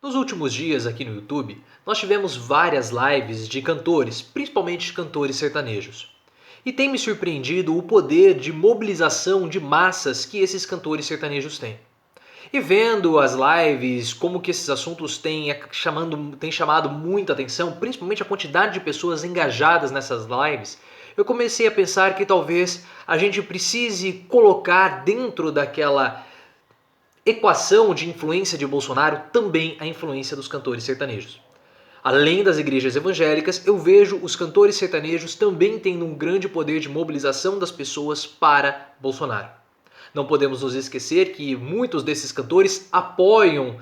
Nos últimos dias aqui no YouTube, nós tivemos várias lives de cantores, principalmente cantores sertanejos. E tem me surpreendido o poder de mobilização de massas que esses cantores sertanejos têm. E vendo as lives, como que esses assuntos têm chamado muita atenção, principalmente a quantidade de pessoas engajadas nessas lives, eu comecei a pensar que talvez a gente precise colocar dentro daquela equação de influência de Bolsonaro também a influência dos cantores sertanejos. Além das igrejas evangélicas, eu vejo os cantores sertanejos também tendo um grande poder de mobilização das pessoas para Bolsonaro. Não podemos nos esquecer que muitos desses cantores apoiam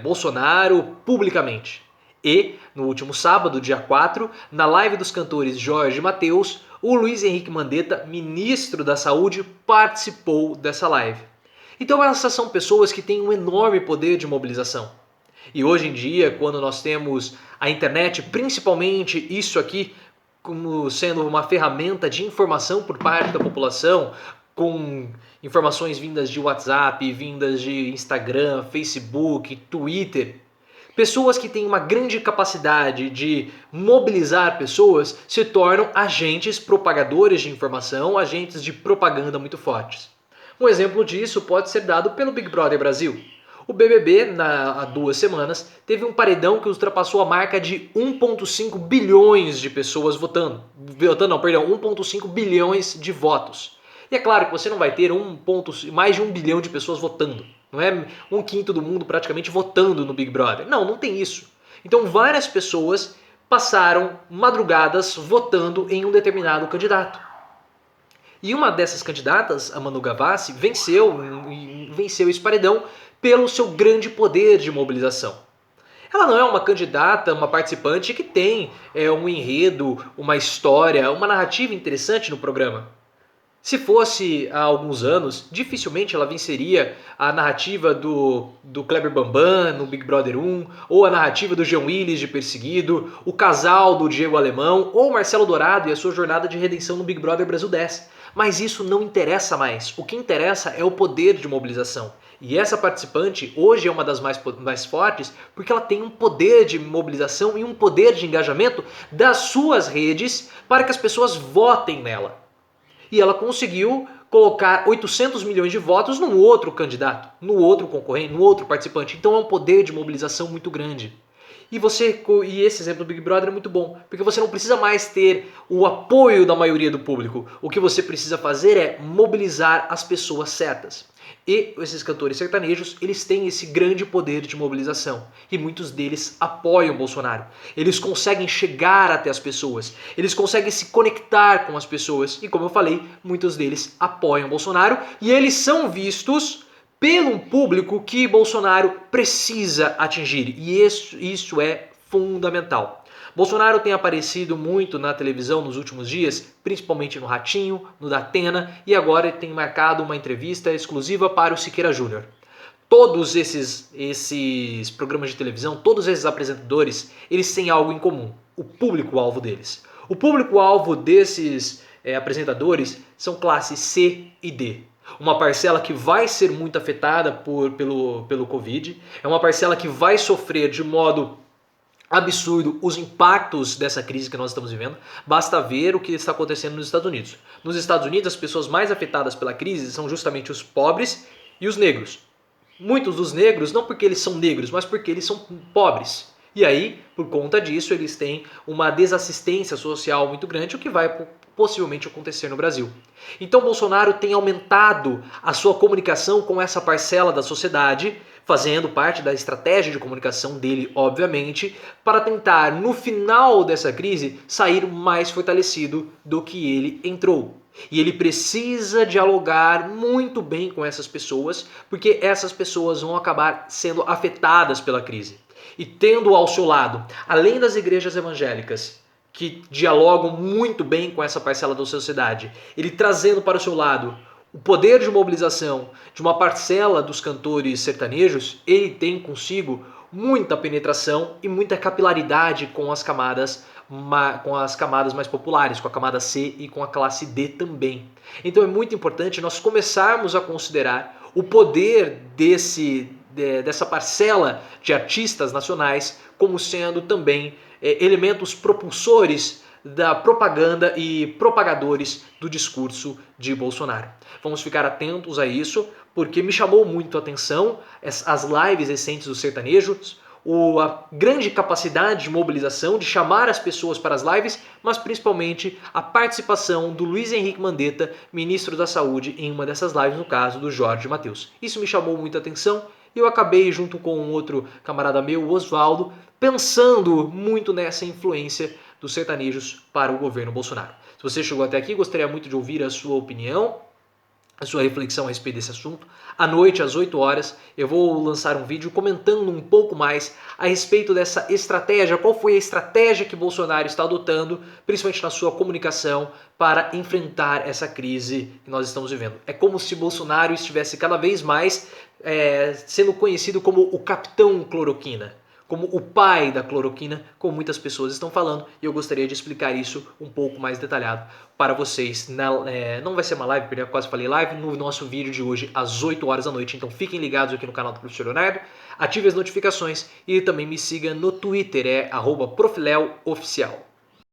Bolsonaro publicamente. E, no último sábado, dia 4, na live dos cantores Jorge e Mateus, o Luiz Henrique Mandetta, ministro da Saúde, participou dessa live. Então essas são pessoas que têm um enorme poder de mobilização. E hoje em dia, quando nós temos a internet, principalmente isso aqui, como sendo uma ferramenta de informação por parte da população, com informações vindas de WhatsApp, vindas de Instagram, Facebook, Twitter, pessoas que têm uma grande capacidade de mobilizar pessoas se tornam agentes propagadores de informação, agentes de propaganda muito fortes. Um exemplo disso pode ser dado pelo Big Brother Brasil. O BBB, há 2 semanas, teve um paredão que ultrapassou a marca de 1,5 bilhões de pessoas votando. 1,5 bilhões de votos. E é claro que você não vai ter mais de 1 bilhão de pessoas votando. Não é 1/5 do mundo praticamente votando no Big Brother. Não tem isso. Então várias pessoas passaram madrugadas votando em um determinado candidato. E uma dessas candidatas, a Manu Gavassi, venceu esse paredão pelo seu grande poder de mobilização. Ela não é uma candidata, uma participante que tem um enredo, uma história, uma narrativa interessante no programa. Se fosse há alguns anos, dificilmente ela venceria a narrativa do Kleber Bambam no Big Brother 1, ou a narrativa do Jean Willis de Perseguido, o casal do Diego Alemão, ou Marcelo Dourado e a sua jornada de redenção no Big Brother Brasil 10. Mas isso não interessa mais. O que interessa é o poder de mobilização. E essa participante hoje é uma das mais fortes porque ela tem um poder de mobilização e um poder de engajamento das suas redes para que as pessoas votem nela. E ela conseguiu colocar 800 milhões de votos num outro candidato, no outro concorrente, no outro participante. Então é um poder de mobilização muito grande. E esse exemplo do Big Brother é muito bom, porque você não precisa mais ter o apoio da maioria do público. O que você precisa fazer é mobilizar as pessoas certas. E esses cantores sertanejos, eles têm esse grande poder de mobilização. E muitos deles apoiam Bolsonaro. Eles conseguem chegar até as pessoas. Eles conseguem se conectar com as pessoas. E como eu falei, muitos deles apoiam Bolsonaro. E eles são vistos pelo público que Bolsonaro precisa atingir. E isso é fundamental. Bolsonaro tem aparecido muito na televisão nos últimos dias, principalmente no Ratinho, no Datena, e agora ele tem marcado uma entrevista exclusiva para o Siqueira Júnior. Todos esses programas de televisão, todos esses apresentadores, eles têm algo em comum: o público-alvo deles. O público-alvo desses apresentadores são classes C e D. Uma parcela que vai ser muito afetada pelo Covid, é uma parcela que vai sofrer de modo absurdo os impactos dessa crise que nós estamos vivendo. Basta ver o que está acontecendo nos Estados Unidos. Nos Estados Unidos, as pessoas mais afetadas pela crise são justamente os pobres e os negros. Muitos dos negros, não porque eles são negros, mas porque eles são pobres. E aí, por conta disso, eles têm uma desassistência social muito grande, o que vai possivelmente acontecer no Brasil. Então Bolsonaro tem aumentado a sua comunicação com essa parcela da sociedade, fazendo parte da estratégia de comunicação dele, obviamente, para tentar, no final dessa crise, sair mais fortalecido do que ele entrou. E ele precisa dialogar muito bem com essas pessoas, porque essas pessoas vão acabar sendo afetadas pela crise. E tendo ao seu lado, além das igrejas evangélicas, que dialogam muito bem com essa parcela da sociedade, ele trazendo para o seu lado o poder de mobilização de uma parcela dos cantores sertanejos, ele tem consigo muita penetração e muita capilaridade com as camadas mais populares, com a camada C e com a classe D também. Então é muito importante nós começarmos a considerar o poder dessa parcela de artistas nacionais como sendo também elementos propulsores da propaganda e propagadores do discurso de Bolsonaro. Vamos ficar atentos a isso, porque me chamou muito a atenção as lives recentes dos sertanejos, a grande capacidade de mobilização, de chamar as pessoas para as lives, mas principalmente a participação do Luiz Henrique Mandetta, ministro da Saúde, em uma dessas lives, no caso do Jorge Mateus. Isso me chamou muita atenção e eu acabei, junto com um outro camarada meu, o Oswaldo, pensando muito nessa influência dos sertanejos para o governo Bolsonaro. Se você chegou até aqui, gostaria muito de ouvir a sua opinião, a sua reflexão a respeito desse assunto. À noite, às 8 horas, eu vou lançar um vídeo comentando um pouco mais a respeito dessa estratégia, qual foi a estratégia que Bolsonaro está adotando, principalmente na sua comunicação, para enfrentar essa crise que nós estamos vivendo. É como se Bolsonaro estivesse cada vez mais sendo conhecido como o Capitão Cloroquina, como o pai da cloroquina, como muitas pessoas estão falando, e eu gostaria de explicar isso um pouco mais detalhado para vocês. Não vai ser uma live, porque eu quase falei live, no nosso vídeo de hoje às 8 horas da noite, então fiquem ligados aqui no canal do Professor Leonardo, ative as notificações e também me siga no Twitter, @profleoficial.